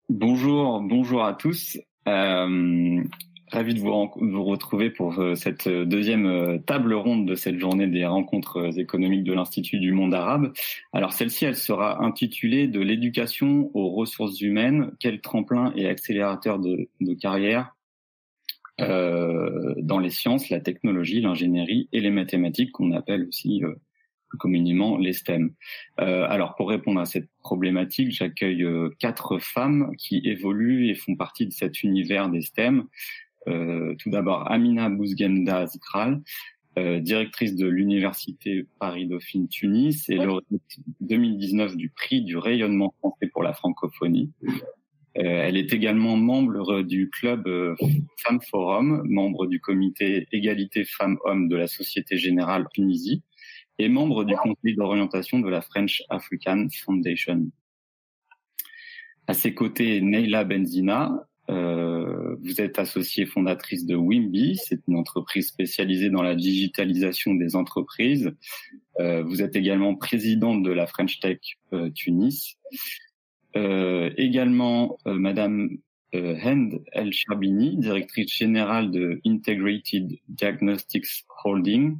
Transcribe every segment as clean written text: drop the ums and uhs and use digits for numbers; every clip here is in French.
Bonjour à tous. Ravi de vous retrouver pour cette deuxième table ronde de cette journée des rencontres économiques de l'Institut du monde arabe. Alors celle-ci, elle sera intitulée de l'éducation aux ressources humaines, quel tremplin et accélérateur de carrière dans les sciences, la technologie, l'ingénierie et les mathématiques, qu'on appelle aussi plus communément les STEM. Alors pour répondre à cette problématique, j'accueille 4 femmes qui évoluent et font partie de cet univers des STEM. Tout d'abord Amina Bouzguemda Zikral, directrice de l'Université Paris-Dauphine Tunis et lauréate 2019 du prix du rayonnement français pour la francophonie. Elle est également membre du club Femmes Forum, membre du comité Égalité Femmes-Hommes de la Société Générale Tunisie et membre du conseil d'orientation de la French African Foundation. À ses côtés, Neila Benzina, vous êtes associée fondatrice de Wimby, c'est une entreprise spécialisée dans la digitalisation des entreprises. Vous êtes également présidente de la French Tech Tunis. Également, Madame Hend El Charbini, directrice générale de Integrated Diagnostics Holding.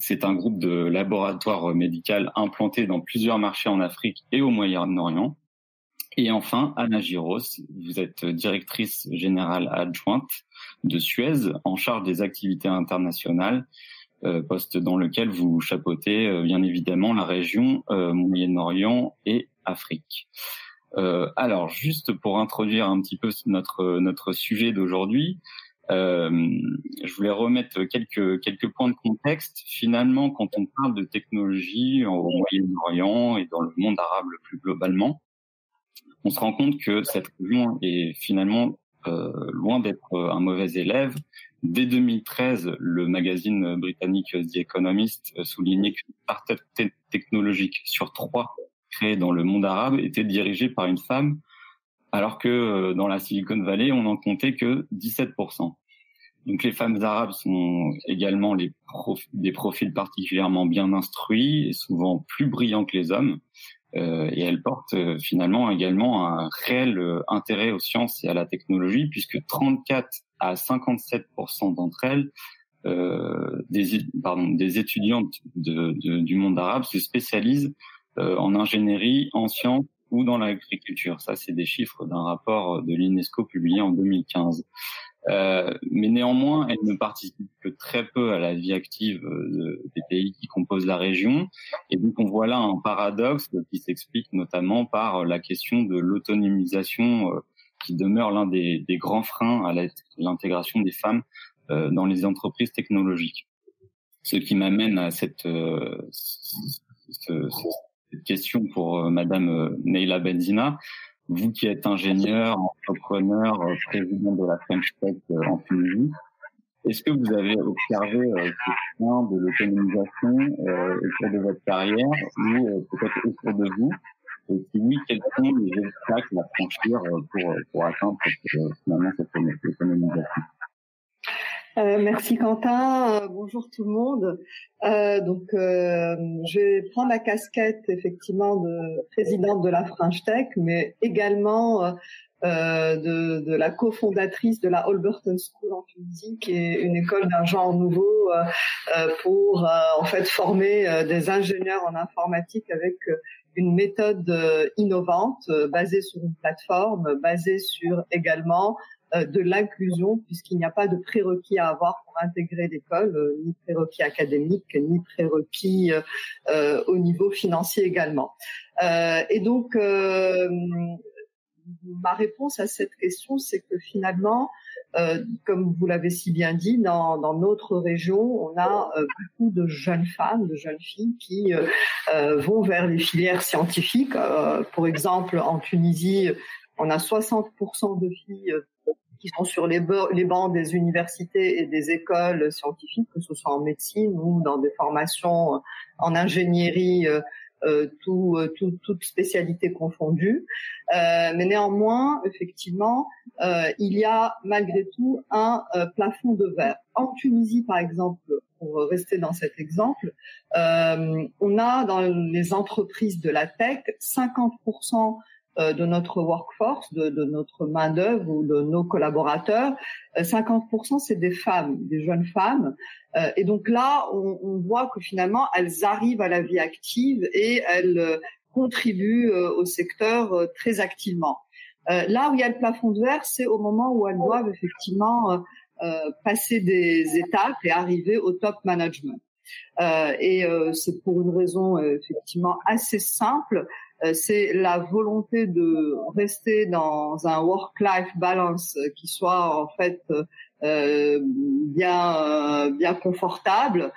C'est un groupe de laboratoires médicaux implantés dans plusieurs marchés en Afrique et au Moyen-Orient. Et enfin, Anna Giros, vous êtes directrice générale adjointe de Suez, en charge des activités internationales, poste dans lequel vous chapeautez bien évidemment la région Moyen-Orient et Afrique. Alors, juste pour introduire un petit peu notre sujet d'aujourd'hui, je voulais remettre quelques points de contexte. Finalement, quand on parle de technologie au Moyen-Orient et dans le monde arabe plus globalement, on se rend compte que cette région est finalement loin d'être un mauvais élève. Dès 2013, le magazine britannique The Economist soulignait qu'une start-up technologique sur 3 créée dans le monde arabe était dirigée par une femme, alors que dans la Silicon Valley, on n'en comptait que 17%. Donc les femmes arabes sont également des profils particulièrement bien instruits et souvent plus brillants que les hommes. Et elles portent finalement également un réel intérêt aux sciences et à la technologie, puisque 34 à 57% d'entre elles, des étudiantes du monde arabe, se spécialisent en ingénierie, en sciences ou dans l'agriculture. Ça, c'est des chiffres d'un rapport de l'UNESCO publié en 2015. Mais néanmoins, elles ne participent que très peu à la vie active des pays qui composent la région. Et donc, on voit là un paradoxe qui s'explique notamment par la question de l'autonomisation qui demeure l'un des grands freins à l'intégration des femmes dans les entreprises technologiques. Ce qui m'amène à cette question pour Madame Neila Benzina. Vous qui êtes ingénieur, entrepreneur, président de la French Tech en Tunisie, est-ce que vous avez observé ce point de l'autonomisation au cours de votre carrière ou peut-être au cours de vous? Et si oui, quels sont les obstacles à franchir pour atteindre finalement cette autonomisation? Merci Quentin, bonjour tout le monde. Je vais prendre la casquette effectivement de présidente de la French Tech, mais également de la cofondatrice de la Holberton School en Tunisie, qui est une école d'un genre nouveau pour en fait former des ingénieurs en informatique avec une méthode innovante basée sur une plateforme, basée sur également de l'inclusion, puisqu'il n'y a pas de prérequis à avoir pour intégrer l'école, ni prérequis académiques, ni prérequis au niveau financier également. Et donc, ma réponse à cette question, c'est que finalement, comme vous l'avez si bien dit, dans notre région, on a beaucoup de jeunes femmes, de jeunes filles qui vont vers les filières scientifiques. Pour exemple, en Tunisie, on a 60% de filles qui sont sur les bancs des universités et des écoles scientifiques, que ce soit en médecine ou dans des formations en ingénierie, toutes spécialités confondues. Mais néanmoins, effectivement, il y a malgré tout un plafond de verre. En Tunisie, par exemple, pour rester dans cet exemple, on a dans les entreprises de la tech 50% de notre workforce, de notre main-d'œuvre ou de nos collaborateurs, 50% c'est des femmes, des jeunes femmes. Et donc là, on voit que finalement, elles arrivent à la vie active et elles contribuent au secteur très activement. Là où il y a le plafond de verre, c'est au moment où elles doivent effectivement passer des étapes et arriver au top management. C'est pour une raison effectivement assez simple, c'est la volonté de rester dans un work-life balance qui soit en fait bien confortable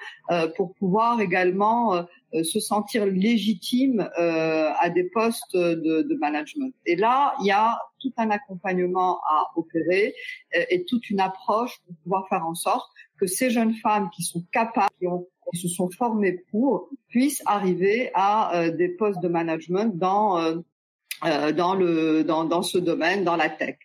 pour pouvoir également se sentir légitime à des postes de management. Et là, il y a tout un accompagnement à opérer et toute une approche pour pouvoir faire en sorte que ces jeunes femmes qui sont capables, qui se sont formées pour, puissent arriver à des postes de management dans ce domaine, dans la tech.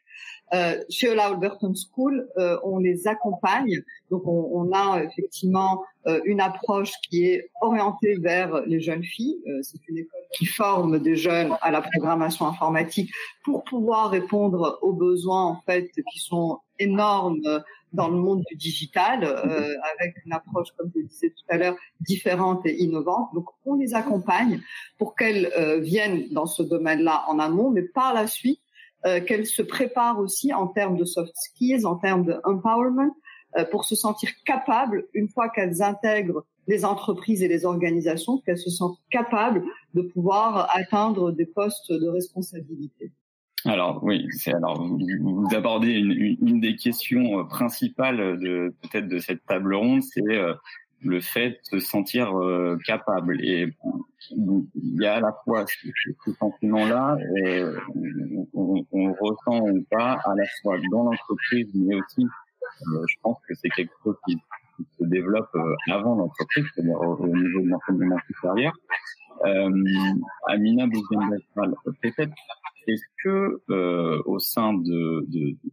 Chez Halliburton School, on les accompagne. Donc, on a effectivement une approche qui est orientée vers les jeunes filles. C'est une école qui forme des jeunes à la programmation informatique pour pouvoir répondre aux besoins en fait qui sont énormes dans le monde du digital, avec une approche, comme je le disais tout à l'heure, différente et innovante. Donc, on les accompagne pour qu'elles viennent dans ce domaine-là en amont, mais par la suite, qu'elles se préparent aussi en termes de soft skills, en termes de empowerment, pour se sentir capables, une fois qu'elles intègrent les entreprises et les organisations, qu'elles se sentent capables de pouvoir atteindre des postes de responsabilité. Alors oui, vous abordez une des questions principales peut-être de cette table ronde, c'est le fait de se sentir capable. Et il y a à la fois ce sentiment-là, on le ressent ou pas, à la fois dans l'entreprise, mais aussi, je pense que c'est quelque chose qui se développe avant l'entreprise, c'est-à-dire au niveau de l'enseignement supérieur. Amina Bouziane-Bastral, peut-être, est-ce que au sein de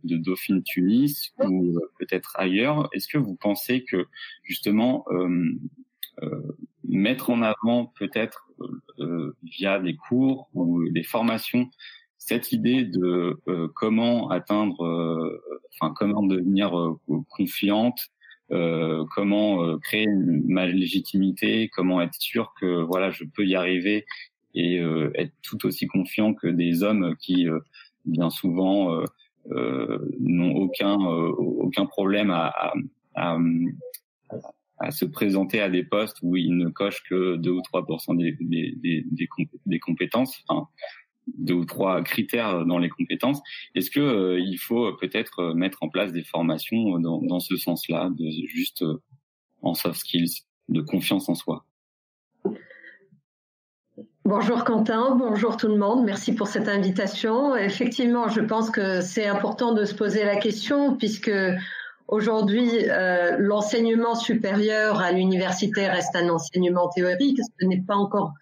Dauphine Tunis ou peut-être ailleurs, est-ce que vous pensez que justement mettre en avant peut-être via des cours ou des formations cette idée de comment atteindre, comment devenir confiante, comment créer ma légitimité, comment être sûr que voilà je peux y arriver et être tout aussi confiant que des hommes qui bien souvent n'ont aucun problème à se présenter à des postes où ils ne cochent que 2 ou 3% des compétences, enfin 2 ou 3 critères dans les compétences. Est-ce que il faut peut-être mettre en place des formations dans ce sens-là, de juste en soft skills, de confiance en soi? Bonjour Quentin, bonjour tout le monde, merci pour cette invitation. Effectivement, je pense que c'est important de se poser la question puisque aujourd'hui, l'enseignement supérieur à l'université reste un enseignement théorique. Ce n'est pas encore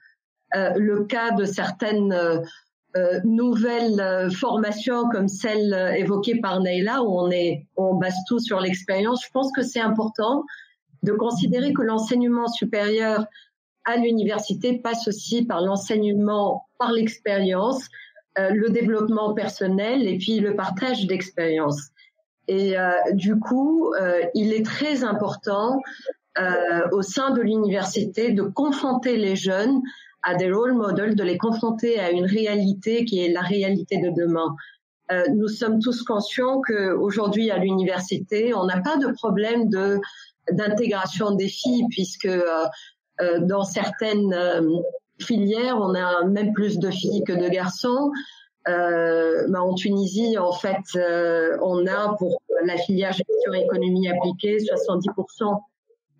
le cas de certaines nouvelles formations comme celle évoquée par Neila où on base tout sur l'expérience. Je pense que c'est important de considérer que l'enseignement supérieur à l'université passe aussi par l'enseignement par l'expérience, le développement personnel et puis le partage d'expériences. Et du coup, il est très important au sein de l'université de confronter les jeunes à des role models, de les confronter à une réalité qui est la réalité de demain. Nous sommes tous conscients qu'aujourd'hui à l'université, on n'a pas de problème d'intégration des filles puisque dans certaines filières, on a même plus de filles que de garçons. En Tunisie, en fait, on a pour la filière gestion et économie appliquée, 70%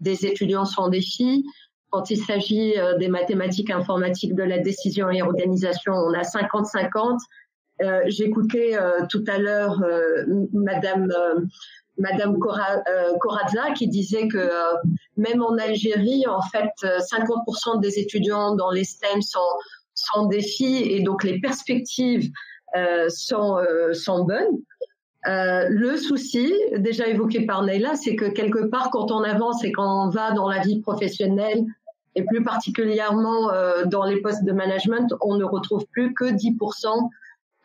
des étudiants sont des filles. Quand il s'agit des mathématiques informatiques, de la décision et organisation, on a 50-50. J'écoutais tout à l'heure Madame Corazza qui disait que même en Algérie, en fait, 50% des étudiants dans les STEM sont des filles et donc les perspectives sont bonnes. Le souci, déjà évoqué par Neila, c'est que quelque part, quand on avance et quand on va dans la vie professionnelle, et plus particulièrement dans les postes de management, on ne retrouve plus que 10%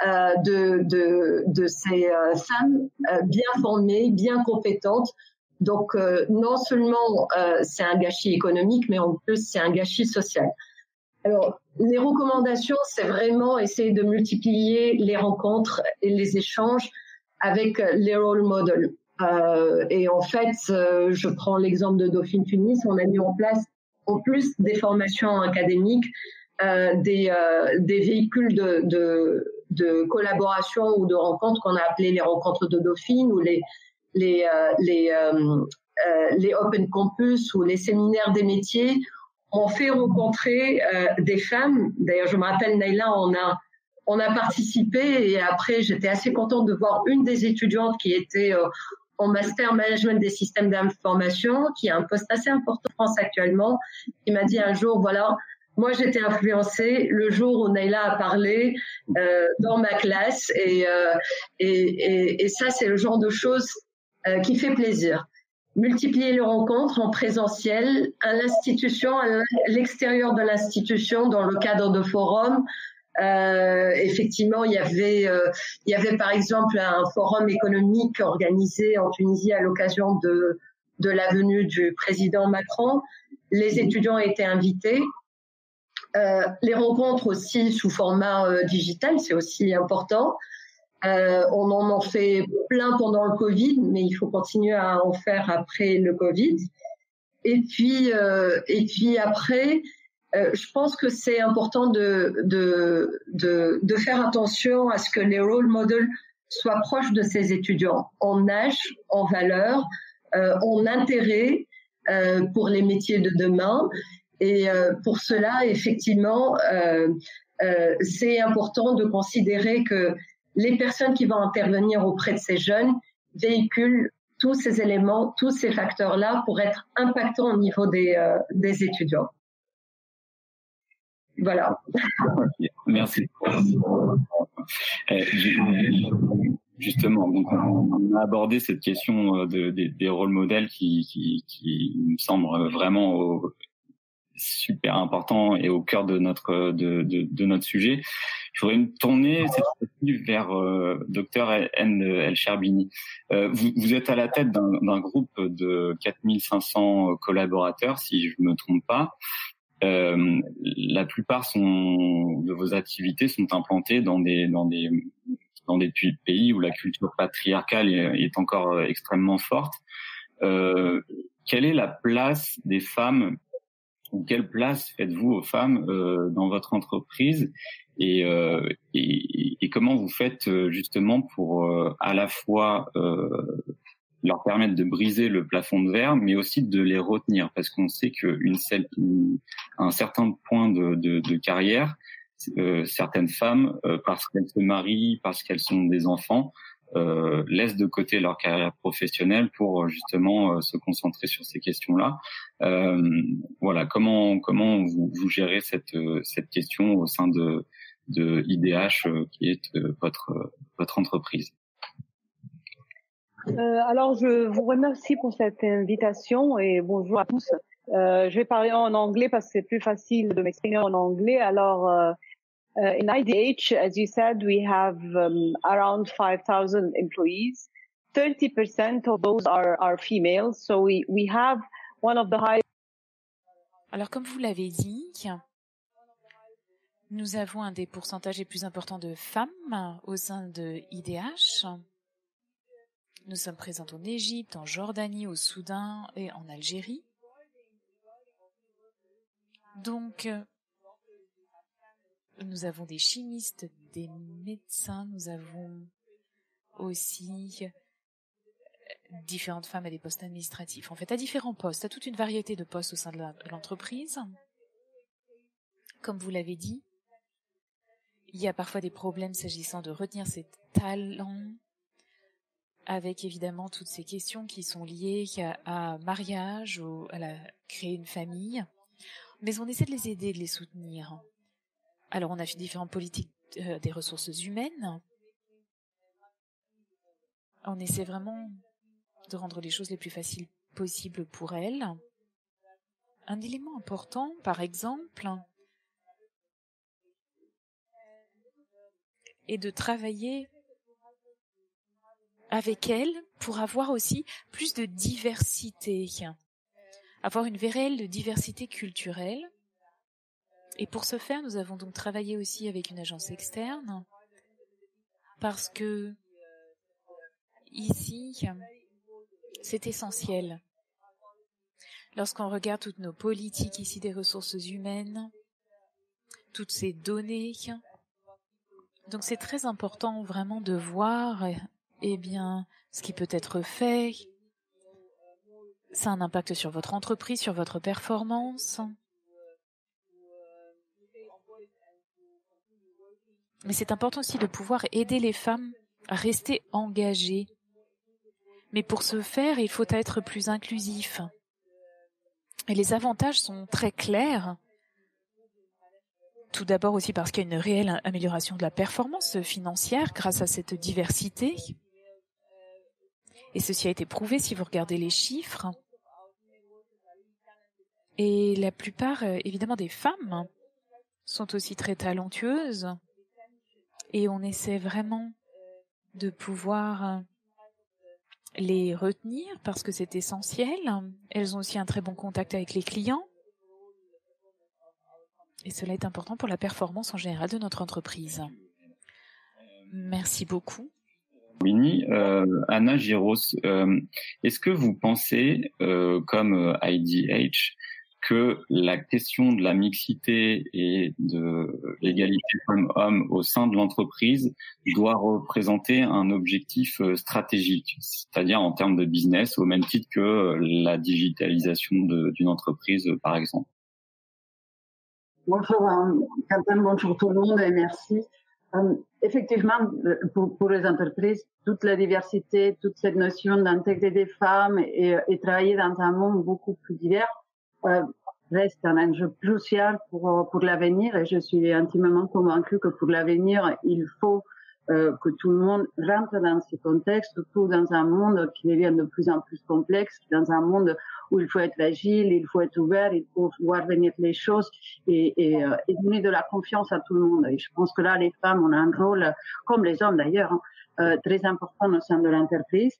de ces femmes bien formées, bien compétentes. Donc, non seulement c'est un gâchis économique, mais en plus, c'est un gâchis social. Alors, les recommandations, c'est vraiment essayer de multiplier les rencontres et les échanges avec les role models. Et en fait, je prends l'exemple de Dauphine Tunis, on a mis en place, en plus des formations académiques, des véhicules de collaboration ou de rencontres qu'on a appelées les rencontres de Dauphine ou les Open Campus ou les séminaires des métiers. On fait rencontrer des femmes. D'ailleurs, je me rappelle, Naïla, on a participé et après, j'étais assez contente de voir une des étudiantes qui était en master management des systèmes d'information, qui a un poste assez important en France actuellement, qui m'a dit un jour, voilà, moi j'étais influencée le jour où Naïla a parlé dans ma classe et ça, c'est le genre de choses qui fait plaisir. Multiplier les rencontres en présentiel à l'institution, à l'extérieur de l'institution, dans le cadre de forums. Effectivement, il y avait par exemple un forum économique organisé en Tunisie à l'occasion de la venue du président Macron. Les étudiants étaient invités. Les rencontres aussi sous format digital, c'est aussi important. On en fait plein pendant le Covid, mais il faut continuer à en faire après le Covid. Et puis après, je pense que c'est important de faire attention à ce que les role models soient proches de ces étudiants, en âge, en valeur, en intérêt pour les métiers de demain. Et pour cela, effectivement, c'est important de considérer que les personnes qui vont intervenir auprès de ces jeunes véhiculent tous ces éléments, tous ces facteurs-là pour être impactants au niveau des étudiants. Voilà. Merci. Justement, donc on a abordé cette question des rôles modèles qui me semble vraiment super important et au cœur de notre sujet. Je voudrais me tourner cette fois-ci vers Dr N El Cherbini. Vous êtes à la tête d'un groupe de 4500 collaborateurs, si je me trompe pas. La plupart de vos activités sont implantées dans des pays où la culture patriarcale est encore extrêmement forte. Quelle est la place des femmes, ou quelle place faites-vous aux femmes dans votre entreprise, et comment vous faites justement pour à la fois leur permettre de briser le plafond de verre, mais aussi de les retenir, parce qu'on sait qu'à un certain point de carrière, certaines femmes, parce qu'elles se marient, parce qu'elles sont des enfants, laissent de côté leur carrière professionnelle pour justement se concentrer sur ces questions-là. Voilà, comment vous gérez cette question au sein de IDH, qui est votre entreprise? Alors, je vous remercie pour cette invitation et bonjour à tous. Je vais parler en anglais parce que c'est plus facile de m'exprimer en anglais. Alors, in IDH, as you said, we have around 5,000 employees. 30% of those are females. So we have one of the highest. Alors, comme vous l'avez dit, nous avons un des pourcentages les plus importants de femmes au sein de IDH. Nous sommes présents en Égypte, en Jordanie, au Soudan et en Algérie. Donc, nous avons des chimistes, des médecins, nous avons aussi différentes femmes à des postes administratifs. En fait, à différents postes, à toute une variété de postes au sein de l'entreprise. Comme vous l'avez dit, il y a parfois des problèmes s'agissant de retenir ces talents, avec évidemment toutes ces questions qui sont liées à mariage ou à créer une famille. Mais on essaie de les aider, de les soutenir. Alors, on a fait différentes politiques des ressources humaines. On essaie vraiment de rendre les choses les plus faciles possibles pour elles. Un élément important, par exemple, et de travailler avec elles pour avoir aussi plus de diversité, avoir une réelle diversité culturelle. Et pour ce faire, nous avons donc travaillé aussi avec une agence externe parce que ici, c'est essentiel. Lorsqu'on regarde toutes nos politiques ici des ressources humaines, toutes ces données, donc c'est très important vraiment de voir ce qui peut être fait. Ça a un impact sur votre entreprise, sur votre performance. Mais c'est important aussi de pouvoir aider les femmes à rester engagées. Mais pour ce faire, il faut être plus inclusif. Et les avantages sont très clairs. Tout d'abord aussi parce qu'il y a une réelle amélioration de la performance financière grâce à cette diversité. Et ceci a été prouvé si vous regardez les chiffres. Et la plupart, évidemment, des femmes sont aussi très talentueuses. Et on essaie vraiment de pouvoir les retenir parce que c'est essentiel. Elles ont aussi un très bon contact avec les clients. Et cela est important pour la performance en général de notre entreprise. Merci beaucoup. Winnie, Anna Giros, est-ce que vous pensez, comme IDH, que la question de la mixité et de l'égalité femmes-hommes au sein de l'entreprise doit représenter un objectif stratégique, c'est-à-dire en termes de business, au même titre que la digitalisation d'une entreprise, par exemple? Bonjour Quentin, bonjour tout le monde et merci. Effectivement, pour les entreprises, toute la diversité, toute cette notion d'intégrer des femmes et travailler dans un monde beaucoup plus divers reste un enjeu crucial pour l'avenir, et je suis intimement convaincue que pour l'avenir, il faut que tout le monde rentre dans ce contexte, surtout dans un monde qui devient de plus en plus complexe, dans un monde où il faut être agile, il faut être ouvert, il faut voir venir les choses et donner de la confiance à tout le monde. Et je pense que là, les femmes ont un rôle, comme les hommes d'ailleurs, très important au sein de l'entreprise.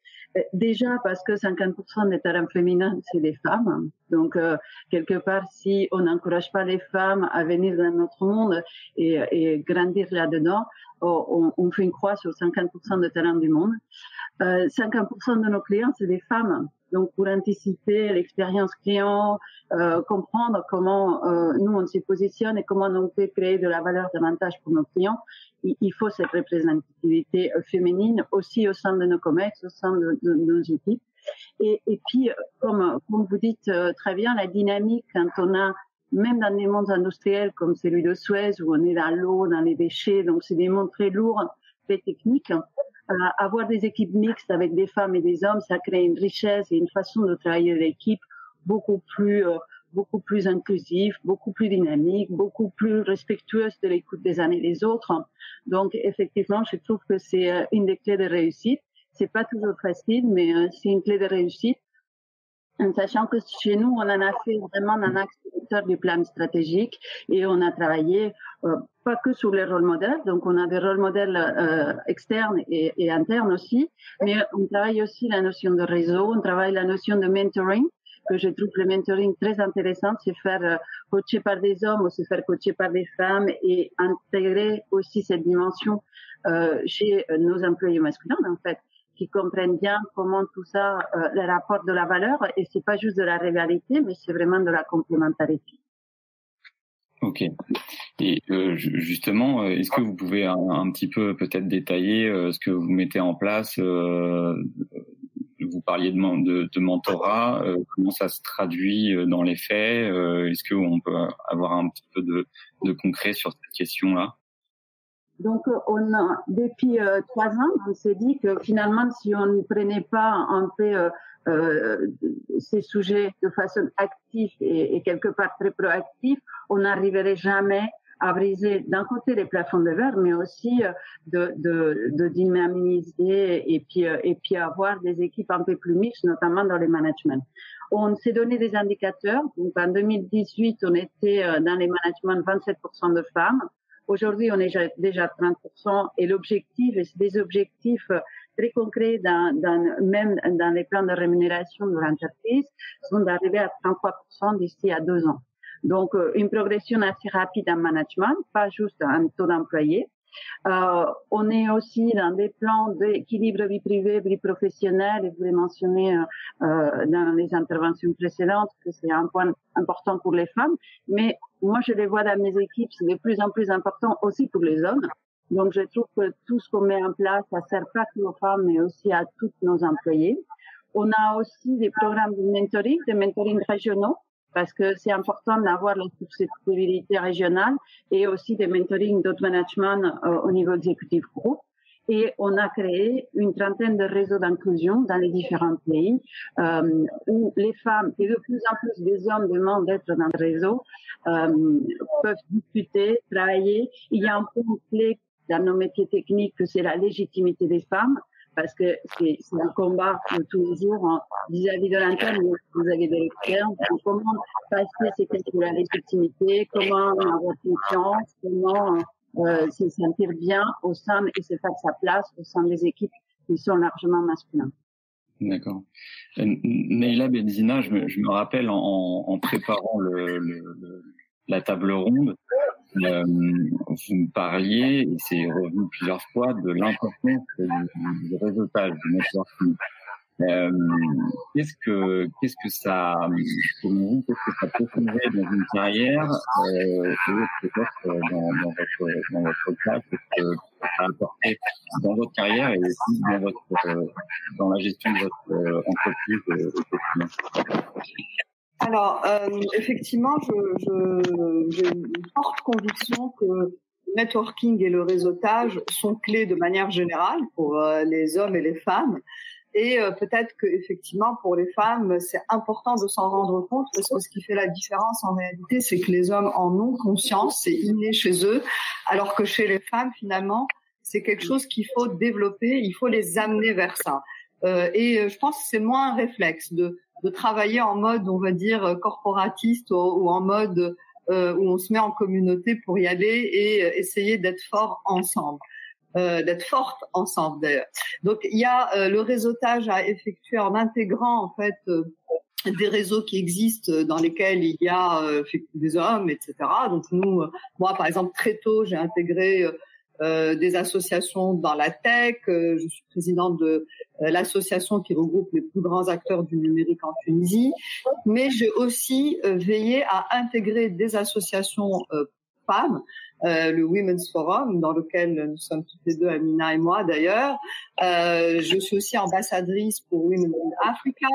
Déjà parce que 50% des talents féminins, c'est des femmes. Donc, quelque part, si on n'encourage pas les femmes à venir dans notre monde et grandir là-dedans, on fait une croix sur 50% des talents du monde. 50% de nos clients, c'est des femmes. Donc, pour anticiper l'expérience client, comprendre comment nous, on se positionne et comment on peut créer de la valeur davantage pour nos clients, il faut cette représentativité féminine aussi au sein de nos commerces, au sein de nos équipes. Et puis, comme vous dites très bien, la dynamique, quand on a, même dans des mondes industriels comme celui de Suez, où on est dans l'eau, dans les déchets, donc c'est des mondes très lourds, très techniques, avoir des équipes mixtes avec des femmes et des hommes, ça crée une richesse et une façon de travailler l'équipe beaucoup plus inclusive, beaucoup plus dynamique, beaucoup plus respectueuse de l'écoute des uns et des autres. Donc, effectivement, je trouve que c'est une des clés de réussite. C'est pas toujours facile, mais c'est une clé de réussite. En sachant que chez nous, on en a fait vraiment un axe du plan stratégique et on a travaillé pas que sur les rôles modèles, donc on a des rôles modèles externes et internes aussi, mais on travaille aussi la notion de réseau, on travaille la notion de mentoring, que je trouve le mentoring très intéressant, c'est faire coacher par des hommes ou se faire coacher par des femmes et intégrer aussi cette dimension chez nos employés masculins en fait, qui comprennent bien comment tout ça leur apporte de la valeur, et c'est pas juste de la rivalité, mais c'est vraiment de la complémentarité. Ok. Et justement, est-ce que vous pouvez un petit peu peut-être détailler ce que vous mettez en place? Vous parliez de mentorat, comment ça se traduit dans les faits? Est-ce qu'on peut avoir un petit peu de concret sur cette question-là? Donc, depuis 3 ans, on s'est dit que finalement, si on ne prenait pas un peu ces sujets de façon active et quelque part très proactive, on n'arriverait jamais à briser d'un côté les plafonds de verre, mais aussi de dynamiser et puis avoir des équipes un peu plus mixtes, notamment dans le management. On s'est donné des indicateurs. Donc, en 2018, on était dans les managements 27% de femmes. Aujourd'hui, on est déjà à 30% et l'objectif, et c'est des objectifs très concrets même dans les plans de rémunération de l'entreprise, sont d'arriver à 33% d'ici à 2 ans. Donc, une progression assez rapide en management, pas juste un taux d'employés. On est aussi dans des plans d'équilibre vie privée, vie professionnelle, et vous l'avez mentionné dans les interventions précédentes que c'est un point important pour les femmes, mais moi je les vois dans mes équipes, c'est de plus en plus important aussi pour les hommes. Donc je trouve que tout ce qu'on met en place, ça sert pas qu'aux femmes, mais aussi à tous nos employés. On a aussi des programmes de mentoring régionaux, parce que c'est important d'avoir la susceptibilité régionale et aussi des mentoring d'autres management au niveau exécutif groupe. Et on a créé une trentaine de réseaux d'inclusion dans les différents pays où les femmes et de plus en plus des hommes demandent d'être dans le réseau, peuvent discuter, travailler. Il y a un point clé dans nos métiers techniques que c'est la légitimité des femmes, parce que c'est un combat de tous les jours vis-à-vis de l'interne, vis-à-vis de l'externe. Comment passer ces questions de la légitimité, comment avoir confiance, comment se sentir bien au sein et se faire sa place au sein des équipes qui sont largement masculines. D'accord. Neila Benzina, je me rappelle en préparant la table ronde, vous me parliez, et c'est revenu plusieurs fois, de l'importance du réseautage, du networking. Qu'est-ce que ça peut changer dans une carrière, et peut-être dans votre cas, qu'est-ce que ça a apporté dans votre carrière et aussi dans la gestion de votre entreprise au quotidien? Alors, effectivement, j'ai une forte conviction que le networking et le réseautage sont clés de manière générale pour les hommes et les femmes. Et peut-être que effectivement pour les femmes, c'est important de s'en rendre compte, parce que ce qui fait la différence en réalité, c'est que les hommes en ont conscience, c'est inné chez eux, alors que chez les femmes, finalement, c'est quelque chose qu'il faut développer, il faut les amener vers ça. Et je pense que c'est moins un réflexe de travailler en mode, on va dire, corporatiste ou en mode où on se met en communauté pour y aller et essayer d'être fort ensemble. D'être forte ensemble d'ailleurs. Donc il y a le réseautage à effectuer en intégrant en fait des réseaux qui existent dans lesquels il y a des hommes, etc. Donc moi par exemple très tôt j'ai intégré des associations dans la tech. Je suis présidente de l'association qui regroupe les plus grands acteurs du numérique en Tunisie. Mais j'ai aussi veillé à intégrer des associations femmes. Le Women's Forum, dans lequel nous sommes toutes les deux, Amina et moi d'ailleurs. Je suis aussi ambassadrice pour Women in Africa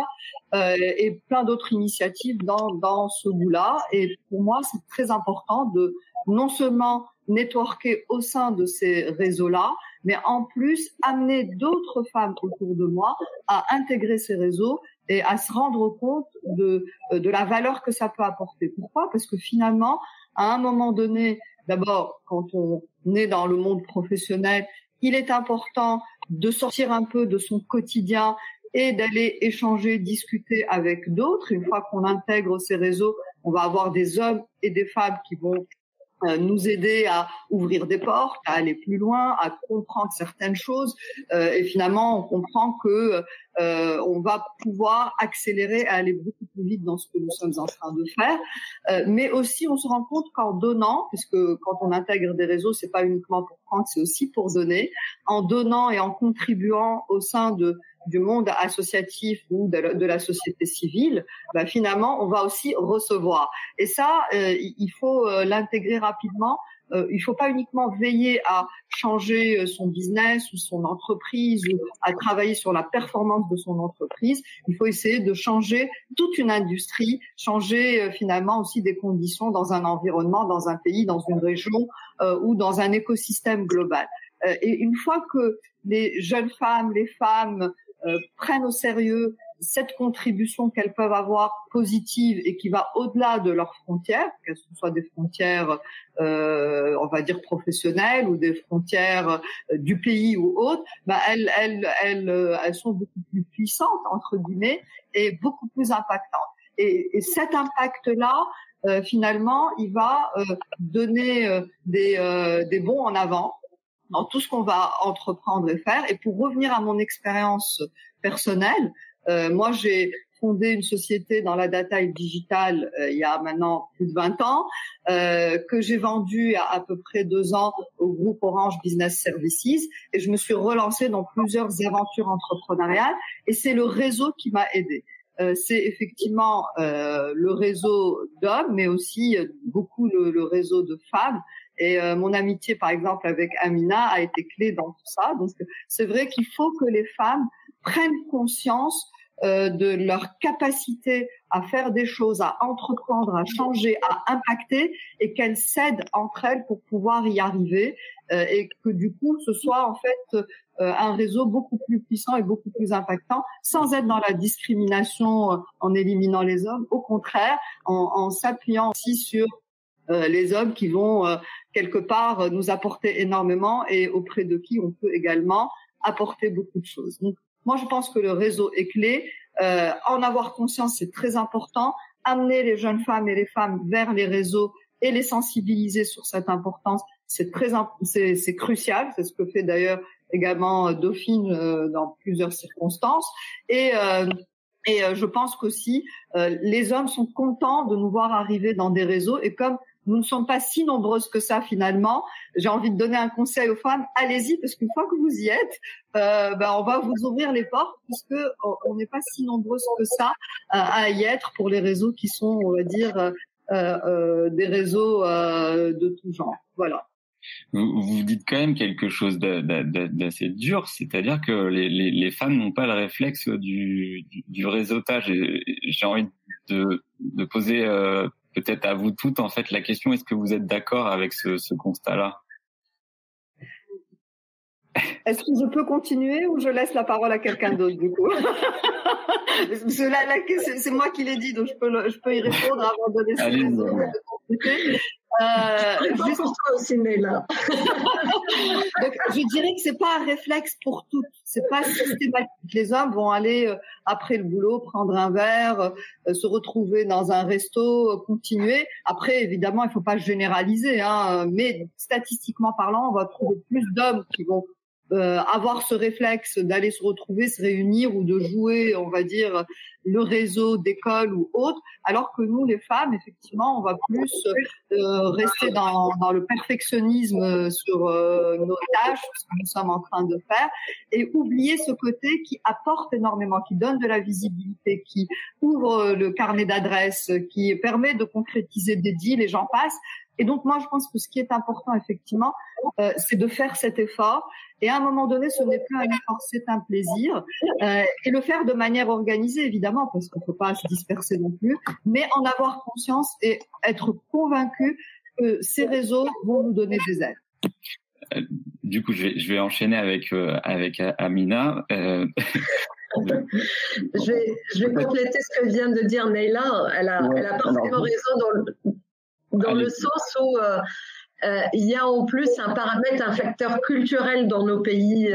et plein d'autres initiatives dans ce goût-là. Et pour moi, c'est très important de non seulement networker au sein de ces réseaux-là, mais en plus amener d'autres femmes autour de moi à intégrer ces réseaux et à se rendre compte de la valeur que ça peut apporter. Pourquoi ? Parce que finalement, à un moment donné, d'abord, quand on est dans le monde professionnel, il est important de sortir un peu de son quotidien et d'aller échanger, discuter avec d'autres. Une fois qu'on intègre ces réseaux, on va avoir des hommes et des femmes qui vont nous aider à ouvrir des portes, à aller plus loin, à comprendre certaines choses. Et finalement, on comprend que on va pouvoir accélérer et aller beaucoup plus vite dans ce que nous sommes en train de faire. Mais aussi, on se rend compte qu'en donnant, puisque quand on intègre des réseaux, c'est pas uniquement pour prendre, c'est aussi pour donner. En donnant et en contribuant au sein du monde associatif ou de la société civile, finalement, on va aussi recevoir. Et ça, il faut l'intégrer rapidement. Il faut pas uniquement veiller à changer son business ou son entreprise ou à travailler sur la performance de son entreprise. Il faut essayer de changer toute une industrie, changer finalement aussi des conditions dans un environnement, dans un pays, dans une région ou dans un écosystème global. Et une fois que les jeunes femmes, les femmes prennent au sérieux cette contribution qu'elles peuvent avoir positive et qui va au-delà de leurs frontières, qu'elles soient des frontières, on va dire professionnelles ou des frontières du pays ou autres, elles sont beaucoup plus puissantes entre guillemets et beaucoup plus impactantes. Et cet impact-là, finalement, il va donner des bons en avant dans tout ce qu'on va entreprendre et faire. Et pour revenir à mon expérience personnelle, moi, j'ai fondé une société dans la data et le digital il y a maintenant plus de 20 ans, que j'ai vendue à peu près 2 ans au groupe Orange Business Services, et je me suis relancée dans plusieurs aventures entrepreneuriales, et c'est le réseau qui m'a aidée. C'est effectivement le réseau d'hommes, mais aussi beaucoup le réseau de femmes. Et mon amitié, par exemple, avec Amina a été clé dans tout ça. Donc, c'est vrai qu'il faut que les femmes prennent conscience de leur capacité à faire des choses, à entreprendre, à changer, à impacter, et qu'elles s'aident entre elles pour pouvoir y arriver, et que du coup, ce soit en fait un réseau beaucoup plus puissant et beaucoup plus impactant, sans être dans la discrimination en éliminant les hommes, au contraire, en s'appuyant aussi sur les hommes qui vont quelque part nous apporter énormément et auprès de qui on peut également apporter beaucoup de choses. Donc, moi, je pense que le réseau est clé. En avoir conscience, c'est très important. Amener les jeunes femmes et les femmes vers les réseaux et les sensibiliser sur cette importance, c'est crucial. C'est ce que fait d'ailleurs également Dauphine dans plusieurs circonstances. Et je pense qu'aussi, les hommes sont contents de nous voir arriver dans des réseaux, et comme nous ne sommes pas si nombreuses que ça finalement, j'ai envie de donner un conseil aux femmes, allez-y, parce qu'une fois que vous y êtes, on va vous ouvrir les portes, puisque on n'est pas si nombreuses que ça à y être pour les réseaux qui sont, on va dire, des réseaux de tout genre. Voilà. Vous dites quand même quelque chose d'assez dur, c'est-à-dire que les femmes n'ont pas le réflexe du réseautage. Et j'ai envie de poser peut-être à vous toutes en fait la question, est-ce que vous êtes d'accord avec ce constat-là? Est-ce que je peux continuer ou je laisse la parole à quelqu'un d'autre du coup? Parce que là, c'est moi qui l'ai dit, donc je peux y répondre avant de laisser les autres de compléter. Juste pour toi aussi, Neila. Donc, je dirais que c'est pas un réflexe pour toutes. C'est pas systématique. Les hommes vont aller après le boulot prendre un verre, se retrouver dans un resto, continuer. Après, évidemment, il faut pas généraliser, hein, mais statistiquement parlant, on va trouver plus d'hommes qui vont avoir ce réflexe d'aller se retrouver, se réunir ou de jouer, on va dire, le réseau d'école ou autre, alors que nous, les femmes, effectivement, on va plus rester dans le perfectionnisme sur nos tâches, ce que nous sommes en train de faire, et oublier ce côté qui apporte énormément, qui donne de la visibilité, qui ouvre le carnet d'adresses, qui permet de concrétiser des deals, et j'en passe. Et donc, moi, je pense que ce qui est important, effectivement, c'est de faire cet effort. Et à un moment donné, ce n'est plus un effort, c'est un plaisir. Et le faire de manière organisée, évidemment, parce qu'on ne peut pas se disperser non plus, mais en avoir conscience et être convaincu que ces réseaux vont nous donner des aides. Du coup, je vais enchaîner avec Amina. Je vais compléter ce que vient de dire Neila. Elle a parfaitement raison dans le sens où il y a en plus un paramètre, un facteur culturel dans nos pays,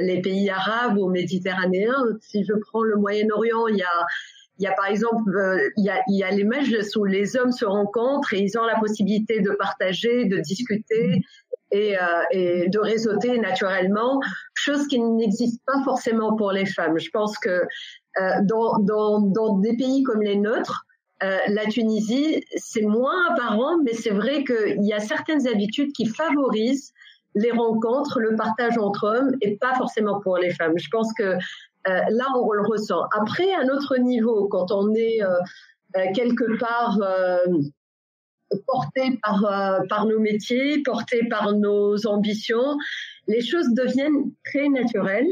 les pays arabes ou méditerranéens. Si je prends le Moyen-Orient, il y a par exemple, il y a les majlis où les hommes se rencontrent et ils ont la possibilité de partager, de discuter et de réseauter naturellement, chose qui n'existe pas forcément pour les femmes. Je pense que dans des pays comme les nôtres, la Tunisie, c'est moins apparent, mais c'est vrai qu'il y a certaines habitudes qui favorisent les rencontres, le partage entre hommes, et pas forcément pour les femmes. Je pense que là, on le ressent. Après, à un autre niveau, quand on est quelque part porté par nos métiers, porté par nos ambitions, les choses deviennent très naturelles.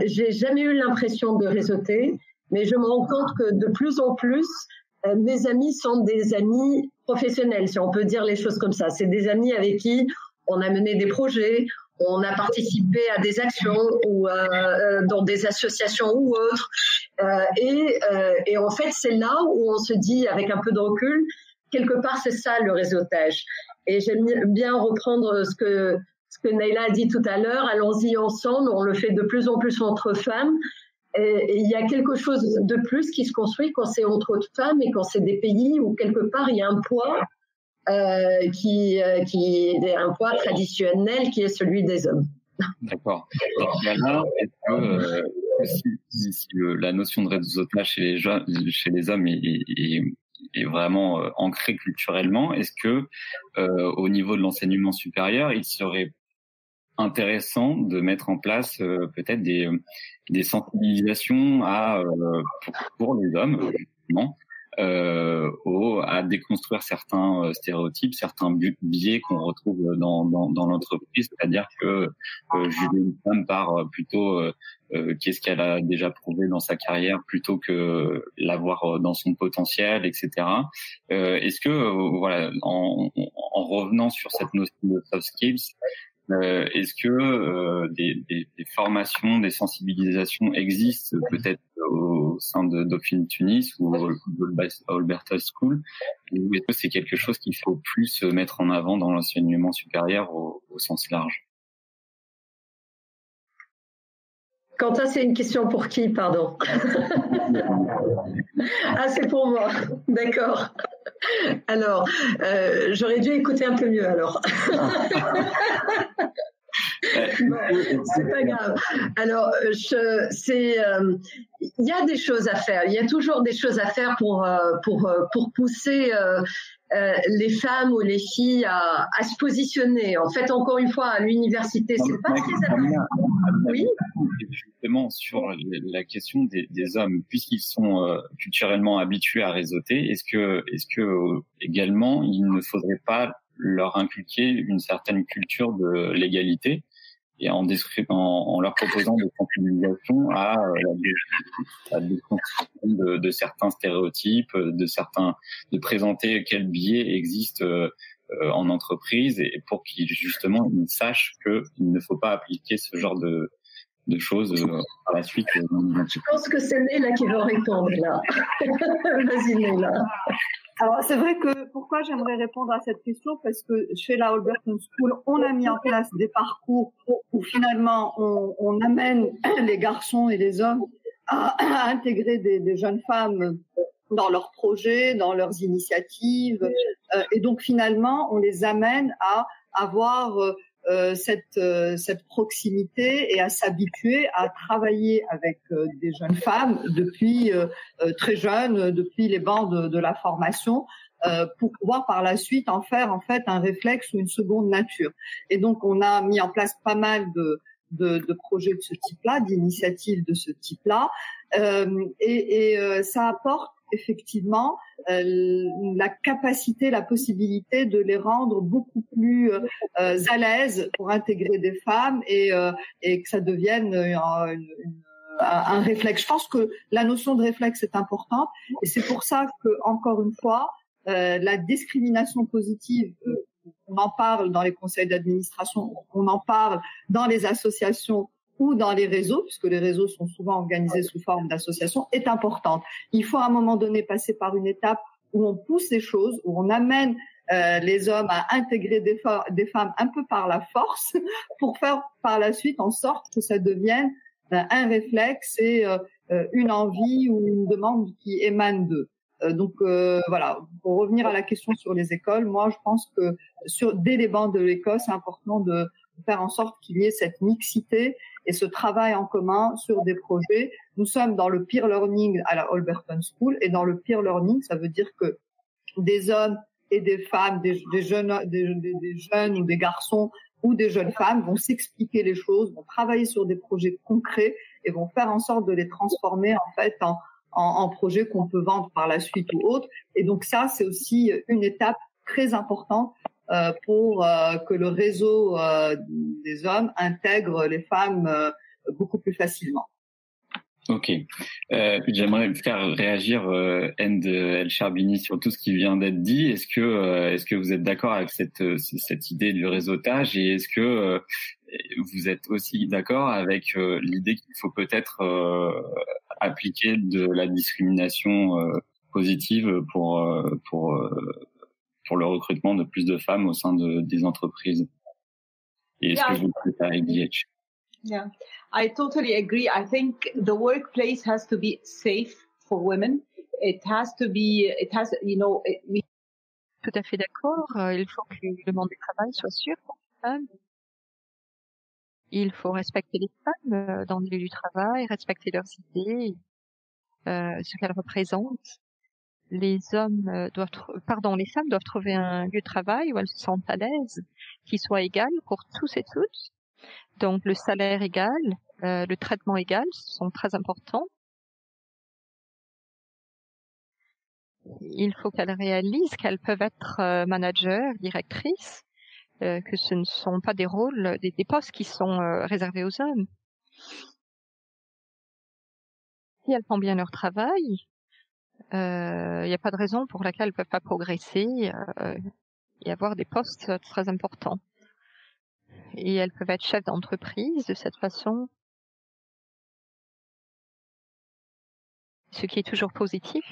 J'ai jamais eu l'impression de réseauter, mais je me rends compte que de plus en plus, mes amis sont des amis professionnels, si on peut dire les choses comme ça. C'est des amis avec qui on a mené des projets, on a participé à des actions ou dans des associations ou autres. Et en fait, c'est là où on se dit, avec un peu de recul, quelque part, c'est ça le réseautage. Et j'aime bien reprendre ce que Neila a dit tout à l'heure. Allons-y ensemble. On le fait de plus en plus entre femmes. Et il y a quelque chose de plus qui se construit quand c'est entre femmes et quand c'est des pays où quelque part il y a un poids qui est un poids traditionnel qui est celui des hommes. D'accord. Dans ce cas-là, est-ce que si la notion de réseautage chez les hommes est vraiment ancrée culturellement, est-ce que au niveau de l'enseignement supérieur, il serait intéressant de mettre en place peut-être des sensibilisations pour les hommes, justement, à déconstruire certains stéréotypes, certains biais qu'on retrouve dans l'entreprise, c'est-à-dire que juger une femme par plutôt qu'est-ce qu'elle a déjà prouvé dans sa carrière plutôt que l'avoir dans son potentiel, etc. Est-ce que voilà, en revenant sur cette notion de soft skills, est-ce que des formations, des sensibilisations existent peut-être au sein de Dauphine Tunis ou Alberta School, ou est-ce que c'est quelque chose qu'il faut plus mettre en avant dans l'enseignement supérieur au sens large? Quentin, c'est une question pour qui, pardon? Ah, c'est pour moi. D'accord. Alors, j'aurais dû écouter un peu mieux alors. Bon, c'est pas grave. Alors, il y a des choses à faire. Il y a toujours des choses à faire pour pousser les femmes ou les filles à se positionner. En fait, encore une fois, à l'université, c'est pas très important. Oui. Justement, sur la question des hommes, puisqu'ils sont culturellement habitués à réseauter, est-ce que également, il ne faudrait pas leur inculquer une certaine culture de l'égalité et en leur proposant des sensibilisations à la déconstruction de certains stéréotypes, de présenter quels biais existent en entreprise, et pour qu'ils justement ils sachent qu'il ne faut pas appliquer ce genre de choses par la suite. Je pense que c'est Neila qui va répondre là. Vas-y Neila. Alors c'est vrai que pourquoi j'aimerais répondre à cette question, parce que chez la Alberton School, on a mis en place des parcours où finalement on amène les garçons et les hommes à intégrer des jeunes femmes dans leurs projets, dans leurs initiatives, et donc finalement on les amène à avoir cette proximité et à s'habituer à travailler avec des jeunes femmes depuis très jeunes, depuis les bancs de la formation, pour pouvoir par la suite en faire en fait un réflexe ou une seconde nature. Et donc on a mis en place pas mal de projets de ce type-là, d'initiatives de ce type-là, et ça apporte effectivement la capacité, la possibilité de les rendre beaucoup plus à l'aise pour intégrer des femmes et que ça devienne un réflexe. Je pense que la notion de réflexe est importante, et c'est pour ça que, encore une fois, la discrimination positive, on en parle dans les conseils d'administration, on en parle dans les associations ou dans les réseaux, puisque les réseaux sont souvent organisés sous forme d'associations, est importante. Il faut à un moment donné passer par une étape où on pousse les choses, où on amène les hommes à intégrer des femmes un peu par la force, pour faire par la suite en sorte que ça devienne un réflexe et une envie ou une demande qui émane d'eux. Donc voilà, pour revenir à la question sur les écoles, moi je pense que dès les bancs de l'école, c'est important de faire en sorte qu'il y ait cette mixité et ce travail en commun sur des projets. Nous sommes dans le peer learning à la Alberton School, et dans le peer learning, ça veut dire que des hommes et des femmes, des jeunes ou des garçons ou des jeunes femmes vont s'expliquer les choses, vont travailler sur des projets concrets et vont faire en sorte de les transformer en fait en projets qu'on peut vendre par la suite ou autre. Et donc ça, c'est aussi une étape très importante pour que le réseau des hommes intègre les femmes beaucoup plus facilement. Ok. J'aimerais faire réagir End El Charbini sur tout ce qui vient d'être dit. Est-ce que vous êtes d'accord avec cette idée du réseautage, et est-ce que vous êtes aussi d'accord avec l'idée qu'il faut peut-être appliquer de la discrimination positive pour le recrutement de plus de femmes au sein des entreprises? Et est-ce que vous le faites avec DH? Yeah, I totally agree. I think the workplace has to be safe for women. It has, Tout à fait d'accord. Il faut que le monde du travail soit sûr pour les femmes. Il faut respecter les femmes dans le milieu du travail, respecter leurs idées, ce qu'elles représentent. Les femmes doivent trouver un lieu de travail où elles se sentent à l'aise, qui soit égal pour tous et toutes. Donc le salaire égal, le traitement égal sont très importants. Il faut qu'elles réalisent qu'elles peuvent être managers, directrices, que ce ne sont pas des rôles, des postes qui sont réservés aux hommes. Si elles font bien leur travail, il n'y a pas de raison pour laquelle elles ne peuvent pas progresser et avoir des postes très importants. Et elles peuvent être chefs d'entreprise de cette façon, ce qui est toujours positif.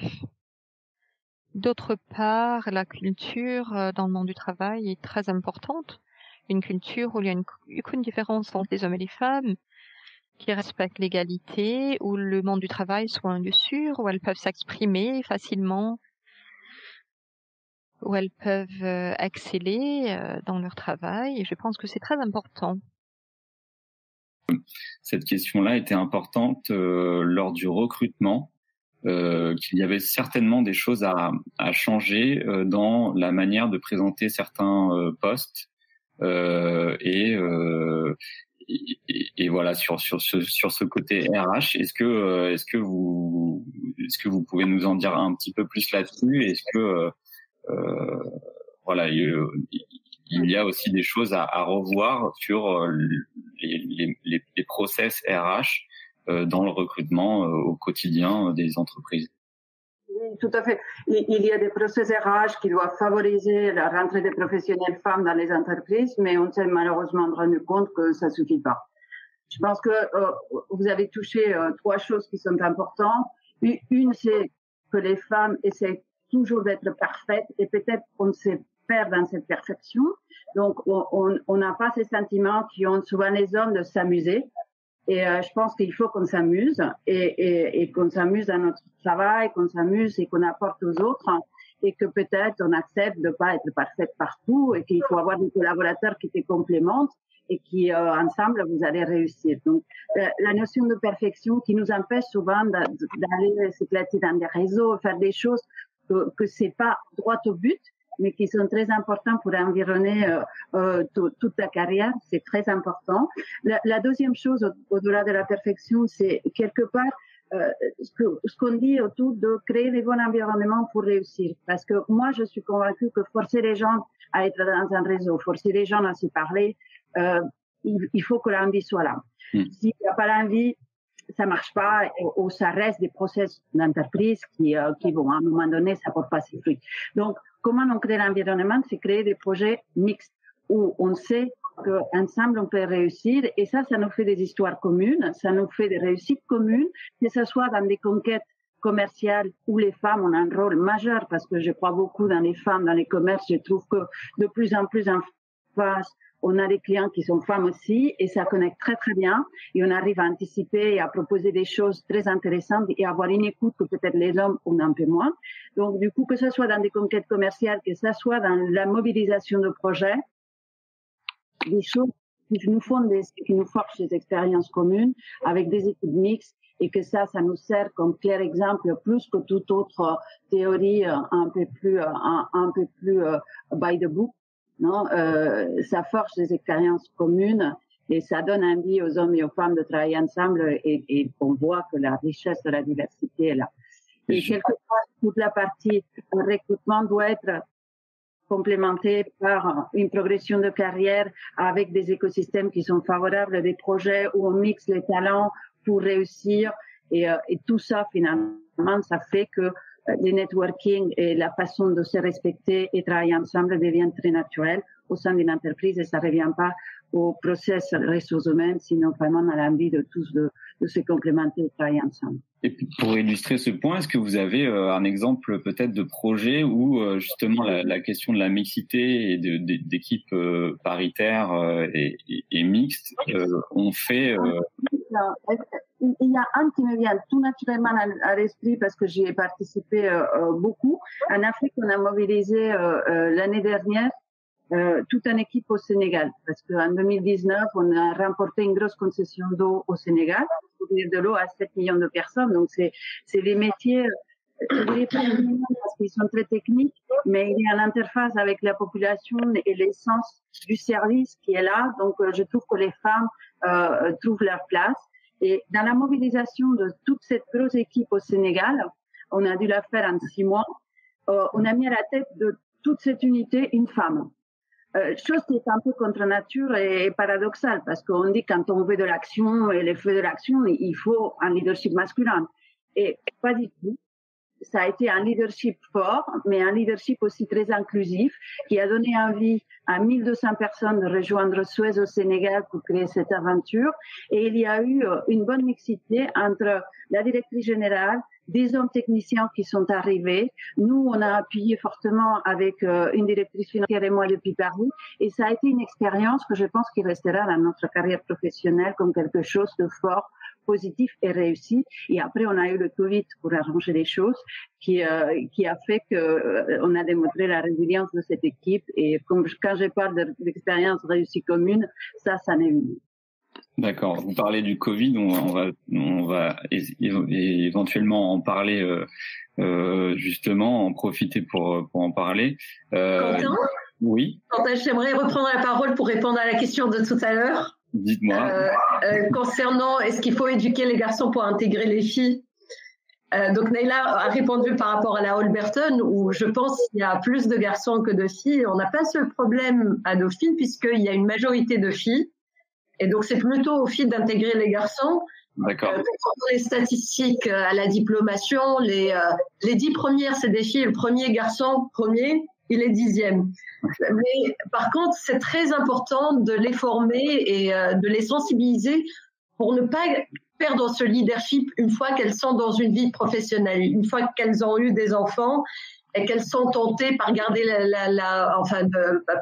D'autre part, la culture dans le monde du travail est très importante. Une culture où il n'y a aucune différence entre les hommes et les femmes, qui respecte l'égalité, où le monde du travail soit un lieu sûr, où elles peuvent s'exprimer facilement, où elles peuvent exceller dans leur travail. Et je pense que c'est très important. Cette question-là était importante lors du recrutement. Qu'il y avait certainement des choses à changer dans la manière de présenter certains postes et voilà sur ce côté RH. Est-ce que vous pouvez nous en dire un petit peu plus là-dessus? Est-ce que voilà, il y a aussi des choses à revoir sur les process RH dans le recrutement au quotidien des entreprises? Oui, tout à fait. Il y a des process RH qui doivent favoriser la rentrée des professionnels femmes dans les entreprises, mais on s'est malheureusement rendu compte que ça suffit pas. Je pense que vous avez touché 3 choses qui sont importantes. Une, c'est que les femmes essaient toujours d'être parfaites et peut-être qu'on se perd dans cette perfection. Donc, on n'a pas ces sentiments qui ont souvent les hommes de s'amuser. Et je pense qu'il faut qu'on s'amuse et qu'on s'amuse dans notre travail, qu'on s'amuse et qu'on apporte aux autres et que peut-être on accepte de pas être parfaite partout et qu'il faut avoir des collaborateurs qui te complémentent et qui ensemble vous allez réussir. Donc la notion de perfection qui nous empêche souvent d'aller s'éclater dans des réseaux, faire des choses que c'est pas droit au but, mais qui sont très importants pour environner toute ta carrière, c'est très important. La deuxième chose, au-delà de la perfection, c'est quelque part ce qu'on dit autour de créer les bons environnements pour réussir. Parce que moi, je suis convaincue que forcer les gens à être dans un réseau, forcer les gens à s'y parler, il faut que l'envie soit là. S'il n'y a pas l'envie, ça marche pas, ou ça reste des process d'entreprise qui vont, à un moment donné, ça porte pas ses fruits. Donc, comment on crée l'environnement? C'est créer des projets mixtes où on sait qu'ensemble on peut réussir et ça nous fait des histoires communes, ça nous fait des réussites communes, que ce soit dans des conquêtes commerciales où les femmes ont un rôle majeur parce que je crois beaucoup dans les femmes, dans les commerces, je trouve que de plus en face, on a des clients qui sont femmes aussi et ça connecte très très bien et on arrive à anticiper et à proposer des choses très intéressantes et avoir une écoute que peut-être les hommes ont un peu moins. Donc du coup, que ce soit dans des conquêtes commerciales, que ce soit dans la mobilisation de projets, des choses qui nous forgent des expériences communes avec des équipes mixtes et que ça nous sert comme clair exemple plus que toute autre théorie un peu plus by the book. Non, ça forge des expériences communes et ça donne envie aux hommes et aux femmes de travailler ensemble et on voit que la richesse de la diversité est là. Et quelque part, toute la partie recrutement doit être complémentée par une progression de carrière avec des écosystèmes qui sont favorables, des projets où on mixe les talents pour réussir et tout ça finalement, ça fait que le networking et la façon de se respecter et travailler ensemble devient très naturel au sein d'une entreprise et ça ne revient pas au process ressources humaines, sinon vraiment à l'envie de tous se complémenter et travailler ensemble. Et puis pour illustrer ce point, est-ce que vous avez un exemple peut-être de projet où justement la question de la mixité et d'équipes paritaires et mixtes ont fait... Il y a un qui me vient tout naturellement à l'esprit parce que j'y ai participé beaucoup. En Afrique, on a mobilisé l'année dernière toute une équipe au Sénégal parce qu'en 2019, on a remporté une grosse concession d'eau au Sénégal, fournir de l'eau à 7 millions de personnes. Donc c'est des métiers, je dirais pas parce qu'ils sont très techniques, mais il y a l'interface avec la population et l'essence du service qui est là. Donc je trouve que les femmes trouvent leur place. Et dans la mobilisation de toute cette grosse équipe au Sénégal, on a dû la faire en 6 mois, on a mis à la tête de toute cette unité une femme. Chose qui est un peu contre nature et paradoxale, parce qu'on dit quand on veut de l'action et les feux de l'action, il faut un leadership masculin. Et pas du tout. Ça a été un leadership fort, mais un leadership aussi très inclusif, qui a donné envie à 1200 personnes de rejoindre Suez au Sénégal pour créer cette aventure. Et il y a eu une bonne mixité entre la directrice générale, des hommes techniciens qui sont arrivés. Nous, on a appuyé fortement avec une directrice financière et moi depuis Paris. Et ça a été une expérience que je pense qui restera dans notre carrière professionnelle comme quelque chose de fort, positif et réussi. Et après, on a eu le Covid pour arranger les choses qui a fait que on a démontré la résilience de cette équipe. Et quand je parle d'expérience réussie commune, ça n'est une. D'accord. Vous parlez du Covid, on va éventuellement en parler, justement, en profiter pour en parler. Quentin? Oui. Quentin, j'aimerais reprendre la parole pour répondre à la question de tout à l'heure. Dites-moi. Concernant est-ce qu'il faut éduquer les garçons pour intégrer les filles? Donc Neyla a répondu par rapport à la Holberton où je pense qu'il y a plus de garçons que de filles. On n'a pas ce problème à Dauphine puisqu'il y a une majorité de filles. Et donc c'est plutôt aux filles d'intégrer les garçons. D'accord. Pour les statistiques à la diplomation, les 10 premières c'est des filles, le premier garçon premier, il est 10e. Mais par contre, c'est très important de les former et de les sensibiliser pour ne pas perdre ce leadership une fois qu'elles sont dans une vie professionnelle, une fois qu'elles ont eu des enfants et qu'elles sont tentées par garder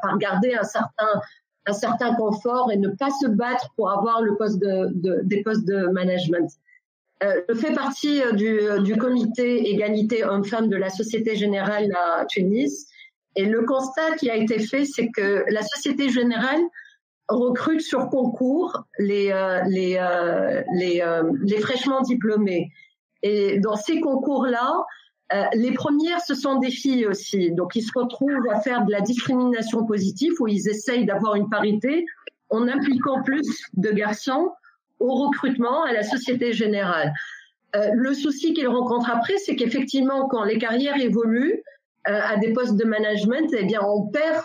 par garder un certain confort et ne pas se battre pour avoir le poste des postes de management. Je fais partie du comité égalité hommes-femmes de la Société Générale à Tunis. Et le constat qui a été fait, c'est que la Société Générale recrute sur concours les fraîchement diplômés. Et dans ces concours-là, les premières, ce sont des filles aussi. Donc, ils se retrouvent à faire de la discrimination positive où ils essayent d'avoir une parité en impliquant plus de garçons au recrutement à la Société Générale. Le souci qu'ils rencontrent après, c'est qu'effectivement, quand les carrières évoluent, à des postes de management, eh bien, on perd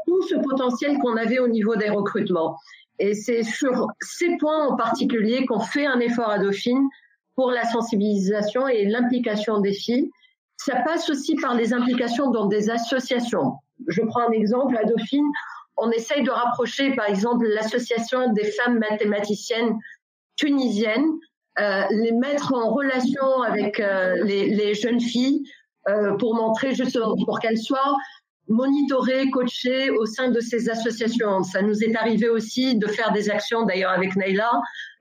tout ce potentiel qu'on avait au niveau des recrutements. Et c'est sur ces points en particulier qu'on fait un effort à Dauphine pour la sensibilisation et l'implication des filles. Ça passe aussi par des implications dans des associations. Je prends un exemple, à Dauphine, on essaye de rapprocher, par exemple, l'association des femmes mathématiciennes tunisiennes, les mettre en relation avec les jeunes filles, pour montrer justement, pour qu'elles soient monitorées, coachées au sein de ces associations. Ça nous est arrivé aussi de faire des actions, d'ailleurs avec Neyla,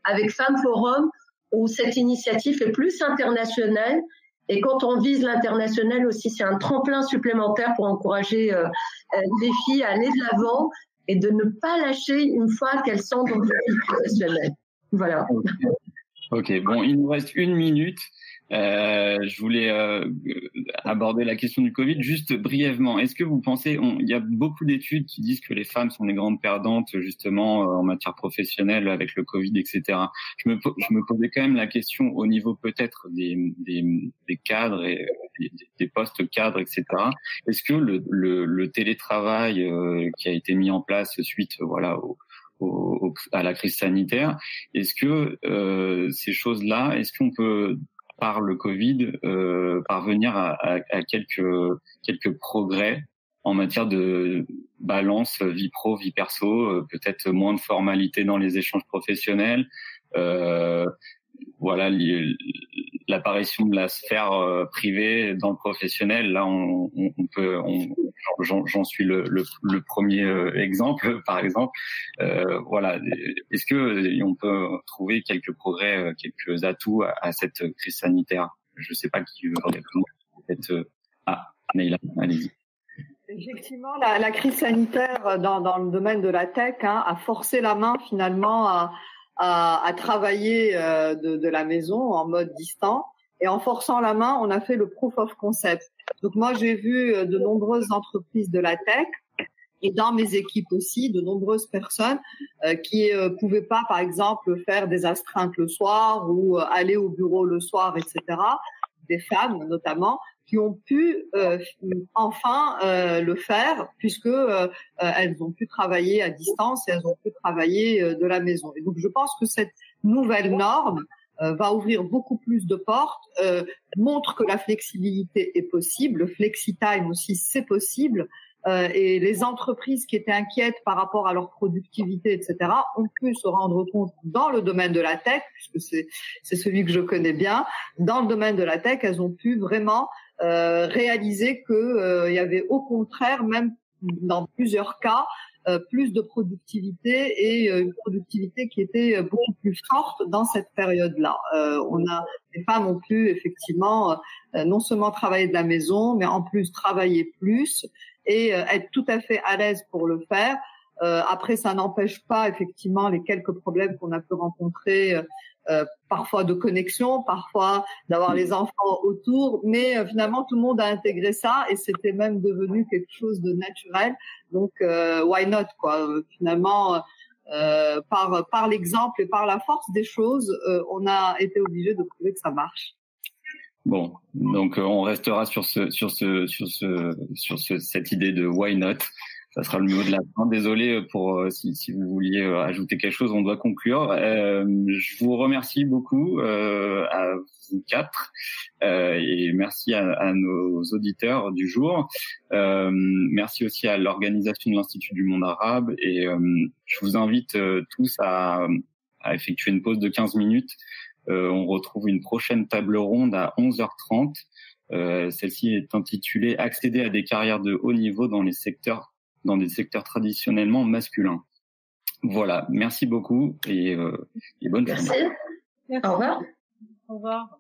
avec Femmes Forum, où cette initiative est plus internationale. Et quand on vise l'international aussi, c'est un tremplin supplémentaire pour encourager les filles à aller de l'avant et de ne pas lâcher une fois qu'elles sont dans le vie professionnelle. Voilà. Ok, bon, il nous reste 1 minute. Je voulais aborder la question du Covid juste brièvement. Est-ce que vous pensez, il y a beaucoup d'études qui disent que les femmes sont les grandes perdantes justement en matière professionnelle avec le Covid, etc. Je me posais quand même la question au niveau peut-être des cadres et des postes cadres, etc. Est-ce que le télétravail qui a été mis en place suite à la crise sanitaire, est-ce que ces choses-là, est-ce qu'on peut par le Covid parvenir à quelques progrès en matière de balance vie pro, vie perso, peut-être moins de formalités dans les échanges professionnels, voilà, l'apparition de la sphère privée dans le professionnel. Là, j'en suis le premier exemple, par exemple. Voilà, est-ce que on peut trouver quelques progrès, quelques atouts à cette crise sanitaire? Je ne sais pas qui veut répondre. Peut-être. Neila, allez-y. Effectivement, la crise sanitaire dans le domaine de la tech a forcé la main finalement à travailler de la maison en mode distant, et en forçant la main, on a fait le proof of concept. Donc moi, j'ai vu de nombreuses entreprises de la tech et dans mes équipes aussi, de nombreuses personnes qui pouvaient pas, par exemple, faire des astreintes le soir ou aller au bureau le soir, etc. Des femmes notamment, qui ont pu enfin le faire, puisque elles ont pu travailler à distance et elles ont pu travailler de la maison. Et donc je pense que cette nouvelle norme va ouvrir beaucoup plus de portes, montre que la flexibilité est possible, le flexi-time aussi c'est possible, et les entreprises qui étaient inquiètes par rapport à leur productivité, etc., ont pu se rendre compte dans le domaine de la tech, puisque c'est celui que je connais bien, dans le domaine de la tech, elles ont pu vraiment réaliser que il y avait au contraire, même dans plusieurs cas, plus de productivité et une productivité qui était beaucoup plus forte dans cette période-là. Les femmes ont pu effectivement non seulement travailler de la maison, mais en plus travailler plus et être tout à fait à l'aise pour le faire. Après, ça n'empêche pas effectivement les quelques problèmes qu'on a pu rencontrer, parfois de connexion, parfois d'avoir les enfants autour, mais finalement tout le monde a intégré ça et c'était même devenu quelque chose de naturel. Donc why not quoi. Finalement, par l'exemple et par la force des choses, on a été obligé de prouver que ça marche. Bon, donc on restera sur cette idée de why not. Ça sera le mot de la fin. Désolé pour si vous vouliez ajouter quelque chose, on doit conclure. Je vous remercie beaucoup à vous quatre et merci à nos auditeurs du jour. Merci aussi à l'organisation de l'Institut du monde arabe et je vous invite tous à effectuer une pause de 15 minutes. On retrouve une prochaine table ronde à 11h30. Celle-ci est intitulée « Accéder à des carrières de haut niveau dans des secteurs traditionnellement masculins ». Voilà, merci beaucoup et bonne journée. Merci. Au revoir. Au revoir.